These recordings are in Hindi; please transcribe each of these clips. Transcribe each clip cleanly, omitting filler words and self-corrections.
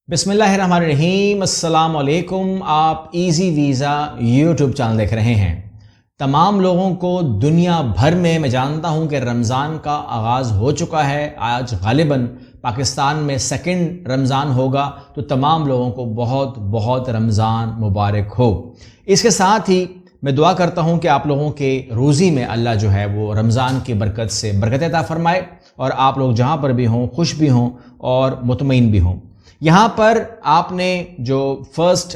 बिस्मिल्लाहिर्रहमानिर्रहीम, अस्सलाम वालेकुम। आप इजी वीज़ा यूट्यूब चैनल देख रहे हैं। तमाम लोगों को दुनिया भर में मैं जानता हूं कि रमज़ान का आगाज़ हो चुका है। आज गालिबन पाकिस्तान में सेकंड रमज़ान होगा, तो तमाम लोगों को बहुत बहुत रमज़ान मुबारक हो। इसके साथ ही मैं दुआ करता हूं कि आप लोगों के रोज़ी में अल्लाह जो है वो रमज़ान की बरकत से बरकत अता फरमाए और आप लोग जहां पर भी हों खुश भी हों और मुतमईन भी हों। यहाँ पर आपने जो फर्स्ट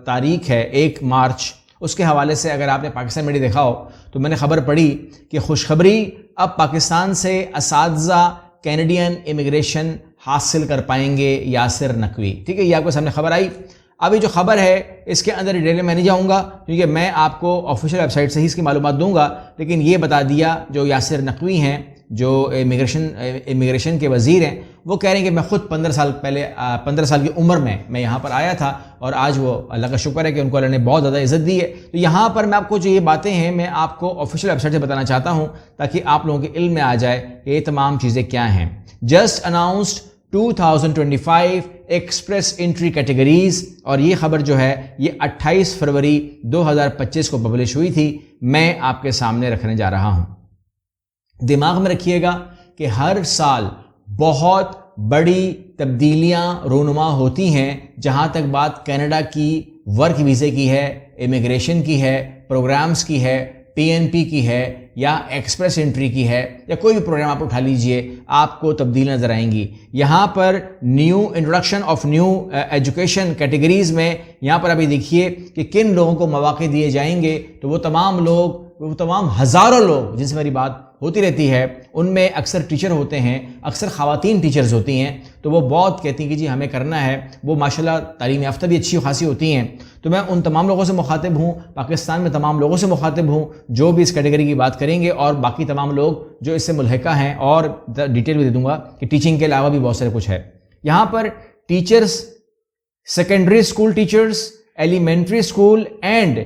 तारीख है 1 मार्च, उसके हवाले से अगर आपने पाकिस्तान मीडिया देखा हो तो मैंने खबर पढ़ी कि खुशखबरी, अब पाकिस्तान से असातिज़ा कैनेडियन इमिग्रेशन हासिल कर पाएंगे यासिर नकवी। ठीक है, ये आपके सामने खबर आई। अभी जो खबर है इसके अंदर डिटेल में नहीं जाऊँगा क्योंकि मैं आपको ऑफिशियल वेबसाइट से ही इसकी मालूमात दूंगा, लेकिन ये बता दिया जो यासिर नकवी हैं, जो इमिग्रेशन के वज़ीर हैं, वो कह रहे हैं कि मैं खुद 15 साल की उम्र में मैं यहाँ पर आया था और आज वो अल्लाह का शुक्र है कि उनको अल्लाह ने बहुत ज़्यादा इज़्ज़त दी है। तो यहाँ पर मैं आपको जो ये बातें हैं मैं आपको ऑफिशियल वेबसाइट से बताना चाहता हूँ ताकि आप लोगों के इल्म में आ जाए कि ये तमाम चीज़ें क्या हैं। Just announced 2025 express entry categories, और ये खबर जो है ये 28 फरवरी 2025 को पब्लिश हुई थी। मैं आपके सामने रखने जा रहा हूँ। दिमाग में रखिएगा कि हर साल बहुत बड़ी तब्दीलियां रूनुमा होती हैं। जहां तक बात कनाडा की वर्क वीज़े की है, इमिग्रेशन की है, प्रोग्राम्स की है, पीएनपी की है या एक्सप्रेस एंट्री की है या कोई भी प्रोग्राम आप उठा लीजिए, आपको तब्दीली नजर आएंगी। यहाँ पर new introduction of new education categories में यहाँ पर अभी देखिए कि किन लोगों को मौके दिए जाएंगे। तो वो तमाम हज़ारों लोग जिनसे मेरी बात होती रहती है, उनमें अक्सर टीचर होते हैं, अक्सर ख़वातीन टीचर्स होती हैं। तो वो बहुत कहती हैं कि जी हमें करना है। वो माशाल्लाह तालीम याफ्ता भी अच्छी खासी होती हैं। तो मैं उन तमाम लोगों से मुखातिब हूँ, पाकिस्तान में तमाम लोगों से मुखातिब हूँ जो भी इस कैटेगरी की बात करेंगे और बाकी तमाम लोग जो इससे मुल्हिका हैं, और डिटेल भी दे दूँगा कि टीचिंग के अलावा भी बहुत सारे कुछ है। यहाँ पर teachers, secondary school teachers, elementary school and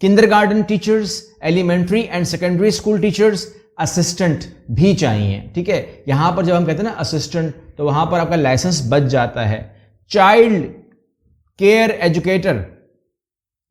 kindergarten teachers, elementary and secondary school teachers, assistant भी चाहिए। ठीक है, यहां पर जब हम कहते हैं ना असिस्टेंट, तो वहां पर आपका लाइसेंस बच जाता है। चाइल्ड केयर एजुकेटर,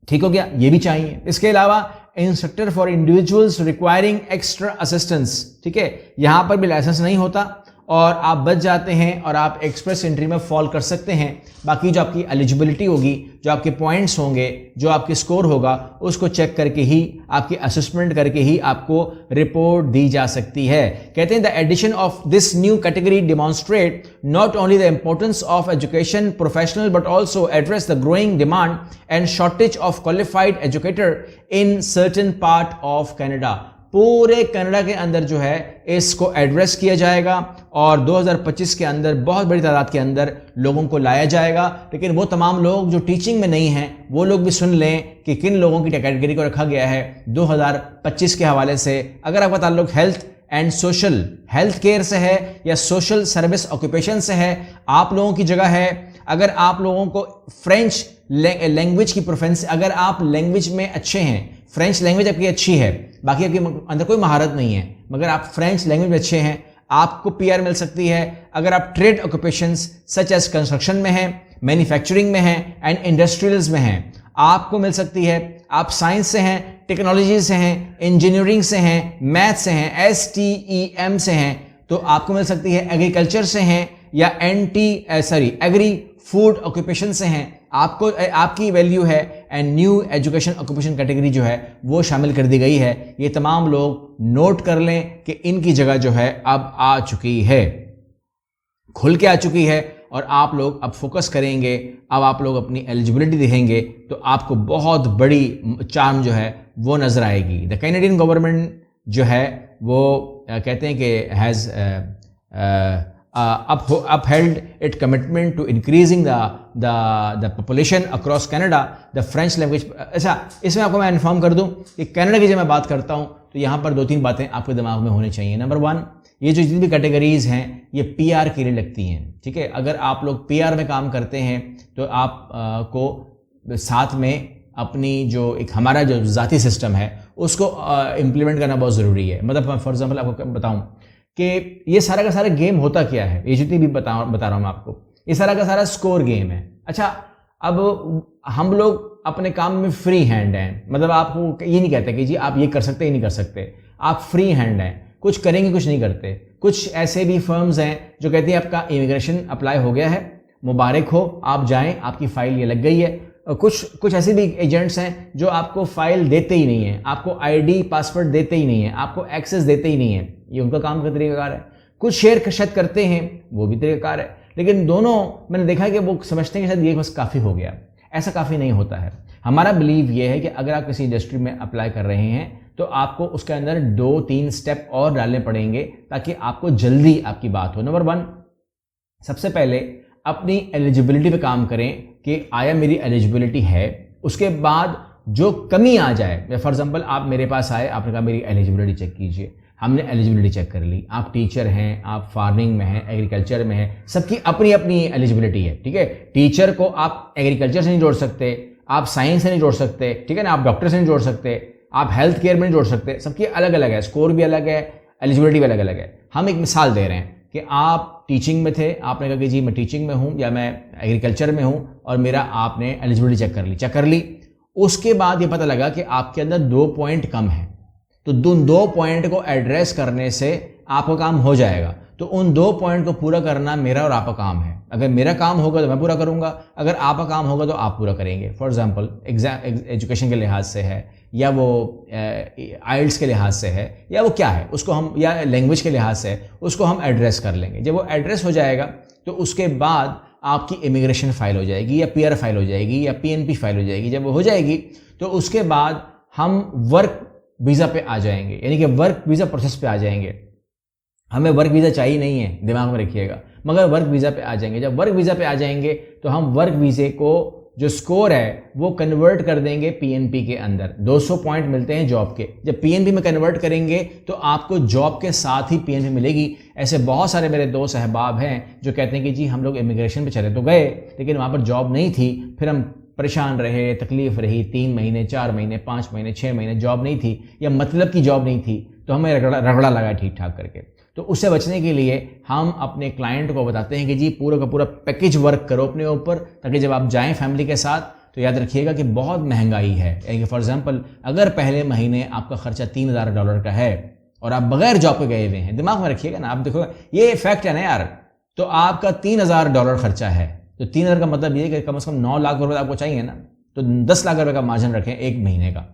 ठीक हो गया, ये भी चाहिए। इसके अलावा instructor for individuals requiring extra assistance, ठीक है, यहां पर भी लाइसेंस नहीं होता और आप बच जाते हैं और आप एक्सप्रेस एंट्री में फॉल कर सकते हैं। बाकी जो आपकी एलिजिबिलिटी होगी, जो आपके पॉइंट्स होंगे, जो आपकी स्कोर होगा, उसको चेक करके ही, आपकी असेसमेंट करके ही आपको रिपोर्ट दी जा सकती है। कहते हैं the addition of this new category demonstrate not only the importance of education professional but also address the growing demand and shortage of qualified educator in certain part of Canada. पूरे कनाडा के अंदर जो है इसको एड्रेस किया जाएगा और 2025 के अंदर बहुत बड़ी तादाद के अंदर लोगों को लाया जाएगा। लेकिन वो तमाम लोग जो टीचिंग में नहीं हैं, वो लोग भी सुन लें कि किन लोगों की कैटेगरी को रखा गया है 2025 के हवाले से। अगर आपका ताल्लुक health and social, health care से है या सोशल सर्विस ऑक्यूपेशन से है, आप लोगों की जगह है। अगर आप लोगों को फ्रेंच लैंग्वेज की प्रोफेंस, अगर आप लैंग्वेज में अच्छे हैं, फ्रेंच लैंग्वेज आपकी अच्छी है, बाकी आपके अंदर कोई महारत नहीं है, मगर आप फ्रेंच लैंग्वेज में अच्छे हैं, आपको पीआर मिल सकती है। अगर आप trade occupations such as construction में हैं, मैन्युफैक्चरिंग में हैं एंड इंडस्ट्रियल्स में हैं, आपको मिल सकती है। आप साइंस से हैं, टेक्नोलॉजी से हैं, इंजीनियरिंग से हैं, मैथ से हैं, STEM से हैं, तो आपको मिल सकती है। एग्रीकल्चर से हैं या एग्री फूड ऑक्यूपेशन से हैं, आपको आपकी वैल्यू है। And new education occupation category जो है वो शामिल कर दी गई है। ये तमाम लोग नोट कर लें कि इनकी जगह जो है अब आ चुकी है, खुल के आ चुकी है और आप लोग अब फोकस करेंगे। अब आप लोग अपनी एलिजिबिलिटी देखेंगे तो आपको बहुत बड़ी चार्म जो है वो नजर आएगी। द कैनेडियन गवर्नमेंट जो है वो कहते हैं कि has upheld its commitment to increasing the population across Canada, the French language। अच्छा, इसमें आपको मैं इन्फॉर्म कर दूं कि कनाडा की जब मैं बात करता हूं तो यहाँ पर 2-3 बातें आपके दिमाग में होनी चाहिए। नंबर 1, ये जो जितनी भी कैटेगरीज हैं ये पीआर के लिए लगती हैं। ठीक है, अगर आप लोग पीआर में काम करते हैं तो आप को साथ में अपनी जो एक हमारा जो ज़ाती सिस्टम है उसको इम्प्लीमेंट करना बहुत ज़रूरी है। मतलब फॉर एग्जाम्पल आपको बताऊँ कि ये सारा का सारा गेम होता क्या है, ये जितनी भी बता रहा हूँ मैं आपको ये सारा का सारा स्कोर गेम है। अच्छा, अब हम लोग अपने काम में फ्री हैंड हैं, मतलब आपको ये नहीं कहते कि जी आप ये कर सकते, ये नहीं कर सकते, आप फ्री हैंड हैं, कुछ करेंगे कुछ नहीं करते। कुछ ऐसे भी फर्म्स हैं जो कहती हैं आपका इमिग्रेशन अप्लाई हो गया है, मुबारक हो, आप जाएं, आपकी फाइल ये लग गई है। कुछ ऐसे भी एजेंट्स हैं जो आपको फाइल देते ही नहीं है, आपको आईडी पासवर्ड देते ही नहीं है, आपको एक्सेस देते ही नहीं है। ये उनका काम का तरीकाकार है। कुछ शेयर शायद करते हैं, वो भी तरीकाकार है, लेकिन दोनों मैंने देखा है कि वो समझते हैं कि शायद ये बस काफ़ी हो गया। ऐसा काफ़ी नहीं होता है। हमारा बिलीव ये है कि अगर आप किसी इंडस्ट्री में अप्लाई कर रहे हैं तो आपको उसके अंदर 2-3 स्टेप और डालने पड़ेंगे ताकि आपको जल्दी आपकी बात हो। नंबर 1, सबसे पहले अपनी एलिजिबिलिटी पे काम करें कि आया मेरी एलिजिबिलिटी है। उसके बाद जो कमी आ जाए, फॉर एग्जांपल आप मेरे पास आए, आपने कहा मेरी एलिजिबिलिटी चेक कीजिए, हमने एलिजिबिलिटी चेक कर ली। आप टीचर हैं, आप फार्मिंग में हैं, एग्रीकल्चर में हैं, सबकी अपनी अपनी एलिजिबिलिटी है, ठीक है। टीचर को आप एग्रीकल्चर से नहीं जोड़ सकते, आप साइंस से नहीं जोड़ सकते, ठीक है ना, आप डॉक्टर से नहीं जोड़ सकते, आप हेल्थ केयर में नहीं जोड़ सकते, सबकी अलग अलग है, स्कोर भी अलग है, एलिजिबिलिटी भी अलग अलग है। हम एक मिसाल दे रहे हैं कि आप टीचिंग में थे, आपने कहा कि जी मैं टीचिंग में हूँ या मैं एग्रीकल्चर में हूँ और मेरा आपने एलिजिबिलिटी चेक कर ली। उसके बाद ये पता लगा कि आपके अंदर 2 पॉइंट कम है, तो 2 पॉइंट को एड्रेस करने से आपका काम हो जाएगा। तो उन 2 पॉइंट को पूरा करना मेरा और आपका काम है। अगर मेरा काम होगा तो मैं पूरा करूंगा, अगर आपका काम होगा तो आप पूरा करेंगे। फॉर एग्जांपल एजुकेशन के लिहाज से है, या वो आइल्स के लिहाज से है, या वो क्या है उसको हम, या लैंग्वेज के लिहाज से है, उसको हम एड्रेस कर लेंगे। जब वो एड्रेस हो जाएगा तो उसके बाद आपकी इमिग्रेशन फाइल हो जाएगी, या पीआर फाइल हो जाएगी, या पीएनपी फाइल हो जाएगी। जब वो हो जाएगी तो उसके बाद हम वर्क वीज़ा पे आ जाएंगे, यानी कि वर्क वीज़ा प्रोसेस पे आ जाएंगे। हमें वर्क वीज़ा चाहिए नहीं है, दिमाग में रखिएगा, मगर वर्क वीज़ा पे आ जाएंगे। जब वर्क वीज़ा पे आ जाएंगे तो हम वर्क वीज़े को जो स्कोर है वो कन्वर्ट कर देंगे पीएनपी के अंदर। 200 पॉइंट मिलते हैं जॉब के, जब पीएनपी में कन्वर्ट करेंगे तो आपको जॉब के साथ ही पीएनपी मिलेगी। ऐसे बहुत सारे मेरे दोस्त अहबाब हैं जो कहते हैं कि जी हम लोग इमिग्रेशन पे चले तो गए, लेकिन वहाँ पर जॉब नहीं थी, फिर हम परेशान रहे, तकलीफ रही, 3 महीने 4 महीने 5 महीने 6 महीने जॉब नहीं थी, या मतलब की जॉब नहीं थी, तो हमें रगड़ा लगा ठीक ठाक करके। तो उससे बचने के लिए हम अपने क्लाइंट को बताते हैं कि जी पूरा का पूरा पैकेज वर्क करो अपने ऊपर, ताकि जब आप जाएं फैमिली के साथ तो याद रखिएगा कि बहुत महंगाई है। यानी फॉर एग्जांपल अगर पहले महीने आपका खर्चा $3000 का है और आप बगैर जॉब पे गए हुए हैं, दिमाग में रखिएगा ना, आप देखो ये फैक्ट है ना यार, तो आपका $3000 खर्चा है, तो 3000 का मतलब ये कि कम से कम 9 लाख रुपए आपको चाहिए ना, तो 10 लाख रुपए का मार्जिन रखें एक महीने का।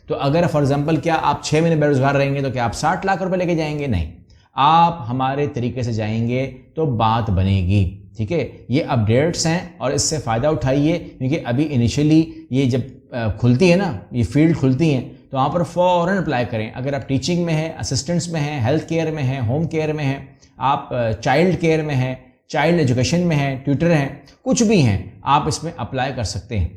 तो अगर फॉर एग्जांपल क्या आप 6 महीने बेरोजगार रहेंगे तो क्या आप 60 लाख रुपए लेके जाएंगे? नहीं, आप हमारे तरीके से जाएंगे तो बात बनेगी, ठीक है। ये अपडेट्स हैं और इससे फ़ायदा उठाइए, क्योंकि अभी इनिशियली ये जब खुलती है ना, ये फील्ड खुलती हैं, तो वहाँ पर फ़ौरन अप्लाई करें। अगर आप टीचिंग में हैं, असिस्टेंट्स में हैं, हेल्थ केयर में हैं, होम केयर में हैं, आप चाइल्ड केयर में हैं, चाइल्ड एजुकेशन में हैं, ट्यूटर हैं, कुछ भी हैं, आप इसमें अप्लाई कर सकते हैं।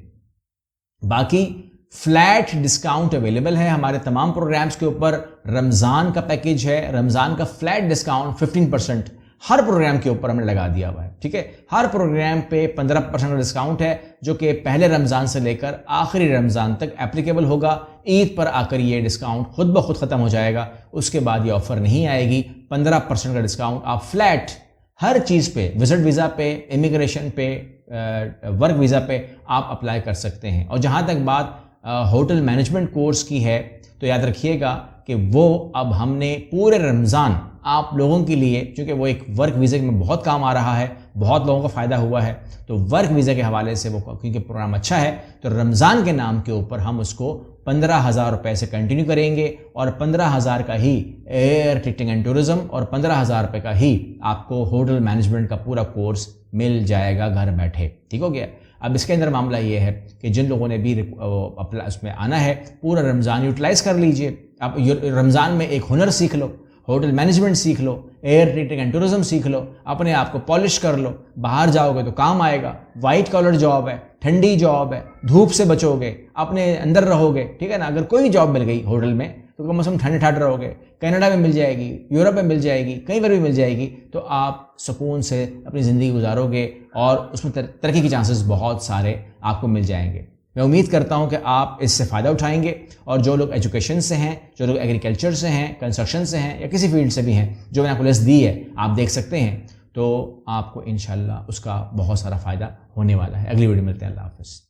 बाकी फ्लैट डिस्काउंट अवेलेबल है हमारे तमाम प्रोग्राम्स के ऊपर। रमज़ान का पैकेज है, रमज़ान का फ्लैट डिस्काउंट 15% हर प्रोग्राम के ऊपर हमने लगा दिया हुआ है, ठीक है। हर प्रोग्राम पे 15% का डिस्काउंट है, जो कि पहले रमज़ान से लेकर आखिरी रमज़ान तक एप्लीकेबल होगा। ईद पर आकर ये डिस्काउंट खुद ब खुद ख़त्म हो जाएगा, उसके बाद ये ऑफ़र नहीं आएगी। 15% का डिस्काउंट आप फ्लैट हर चीज़ पे, विजिट वीज़ा पे, इमिग्रेशन पे, वर्क वीज़ा पे आप अप्लाई कर सकते हैं। और जहाँ तक बात होटल मैनेजमेंट कोर्स की है, तो याद रखिएगा कि वो अब हमने पूरे रमज़ान आप लोगों के लिए, क्योंकि वो एक वर्क वीज़ा में बहुत काम आ रहा है, बहुत लोगों को फ़ायदा हुआ है, तो वर्क वीज़ा के हवाले से वो, क्योंकि प्रोग्राम अच्छा है, तो रमज़ान के नाम के ऊपर हम उसको 15,000 रुपये से कंटिन्यू करेंगे, और 15,000 का ही एयर टिकटिंग एंड टूरिज़्म और 15,000 रुपये का ही आपको होटल मैनेजमेंट का पूरा कोर्स मिल जाएगा घर बैठे, ठीक हो गया। अब इसके अंदर मामला ये है कि जिन लोगों ने भी अपना उसमें आना है, पूरा रमज़ान यूटिलाइज़ कर लीजिए। आप रमज़ान में एक हुनर सीख लो, होटल मैनेजमेंट सीख लो, एयर टिकटिंग एंड टूरिज़्म सीख लो, अपने आप को पॉलिश कर लो, बाहर जाओगे तो काम आएगा। वाइट कॉलर जॉब है, ठंडी जॉब है, धूप से बचोगे, अपने अंदर रहोगे, ठीक है ना। अगर कोई जॉब मिल गई होटल में तो कम से कम ठंडे ठाट रहोगे। कनाडा में मिल जाएगी, यूरोप में मिल जाएगी, कहीं पर भी मिल जाएगी, तो आप सुकून से अपनी ज़िंदगी गुजारोगे और उसमें तरक्की के चांसेस बहुत सारे आपको मिल जाएंगे। मैं उम्मीद करता हूं कि आप इससे फ़ायदा उठाएंगे, और जो लोग एजुकेशन से हैं, जो लोग एग्रीकल्चर से हैं, कंस्ट्रक्शन से हैं, या किसी फील्ड से भी हैं, जो मैंने आपको लिस्ट दी है आप देख सकते हैं, तो आपको इंशाल्लाह उसका बहुत सारा फ़ायदा होने वाला है। अगली वीडियो मिलते हैं। अल्लाह हाफ़िज़।